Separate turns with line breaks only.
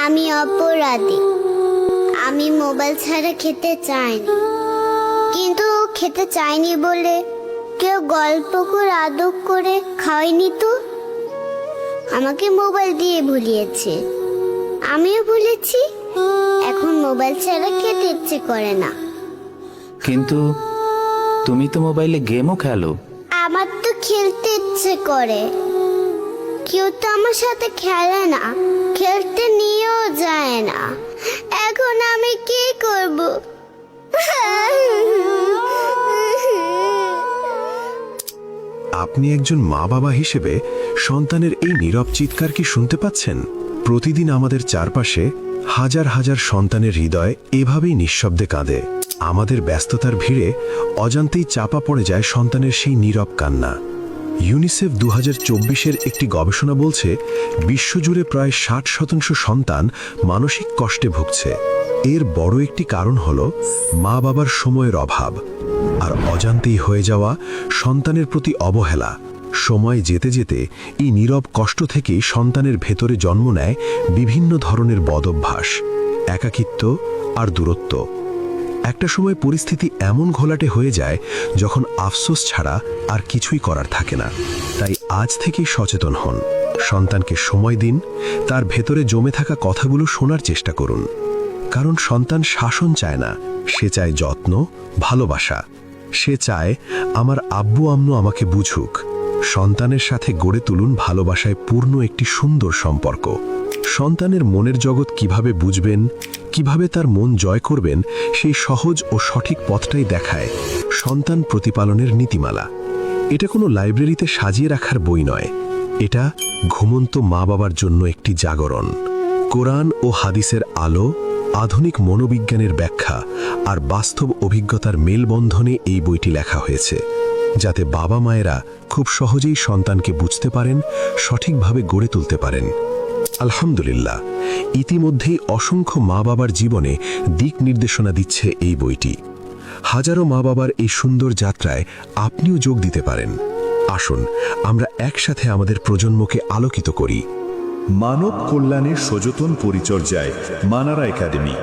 আমি অপরাধী। আমি মোবাইল ছাড়া খেতে চাইনি, কিন্তু খেতে চাইনি বলে কেউ গল্প করে আদর করে খাওয়ায়নি তো। আমাকে মোবাইল দিয়ে ভুলিয়েছে, আমিও ভুলেছি। এখন মোবাইল ছাড়া খেতে ইচ্ছে করে না।
কিন্তু তুমি তো মোবাইলে গেমও খেলো।
আমার তো খেলতে ইচ্ছে করে, কেউ তো আমার সাথে খেলে না, খেলতে নিয়েও যায় না। এখন আমি কি করব?
আপনি একজন মা বাবা হিসেবে সন্তানের এই নীরব চিৎকার কি শুনতে পাচ্ছেন? প্রতিদিন আমাদের চারপাশে হাজার হাজার সন্তানের হৃদয় এভাবেই নিঃশব্দে কাঁদে। আমাদের ব্যস্ততার ভিড়ে অজান্তেই চাপা পড়ে যায় সন্তানের সেই নীরব কান্না। ইউনিসেফ 2024-এর একটি গবেষণা বলছে, বিশ্বজুড়ে প্রায় 60% সন্তান মানসিক কষ্টে ভুগছে। এর বড় একটি কারণ হল মা বাবার সময়ের অভাব আর অজান্তেই হয়ে যাওয়া সন্তানের প্রতি অবহেলা। সময় যেতে যেতে এই নীরব কষ্ট থেকেই সন্তানের ভেতরে জন্ম নেয় বিভিন্ন ধরনের বদভ্যাস, একাকিত্ব আর দূরত্ব। একটা সময় পরিস্থিতি এমন ঘোলাটে হয়ে যায় যখন আফসোস ছাড়া আর কিছুই করার থাকে না। তাই আজ থেকেই সচেতন হন, সন্তানকে সময় দিন, তার ভেতরে জমে থাকা কথাগুলো শোনার চেষ্টা করুন। কারণ সন্তান শাসন চায় না, সে চায় যত্ন, ভালোবাসা। সে চায় আমার আব্বু আম্মু আমাকে বুঝুক। সন্তানের সাথে গড়ে তুলুন ভালোবাসায় পূর্ণ একটি সুন্দর সম্পর্ক। সন্তানের মনের জগৎ কিভাবে বুঝবেন, কিভাবে তার মন জয় করবেন, সেই সহজ ও সঠিক পথটাই দেখায় সন্তান প্রতিপালনের নীতিমালা। এটা কোনো লাইব্রেরিতে সাজিয়ে রাখার বই নয়, এটা ঘুমন্ত মা বাবার জন্য একটি জাগরণ। কোরআন ও হাদিসের আলো, আধুনিক মনোবিজ্ঞানের ব্যাখ্যা আর বাস্তব অভিজ্ঞতার মেলবন্ধনে এই বইটি লেখা হয়েছে, যাতে বাবা মায়েরা খুব সহজেই সন্তানকে বুঝতে পারেন, সঠিকভাবে গড়ে তুলতে পারেন। আলহামদুলিল্লাহ, ইতিমধ্যেই অসংখ্য মা বাবার জীবনে দিক নির্দেশনা দিচ্ছে এই বইটি। হাজারো মা বাবার এই সুন্দর যাত্রায় আপনিও যোগ দিতে পারেন। আসুন আমরা একসাথে আমাদের প্রজন্মকে আলোকিত করি।
মানব কল্যাণের সযতন পরিচর্যায় মানারা একাডেমি।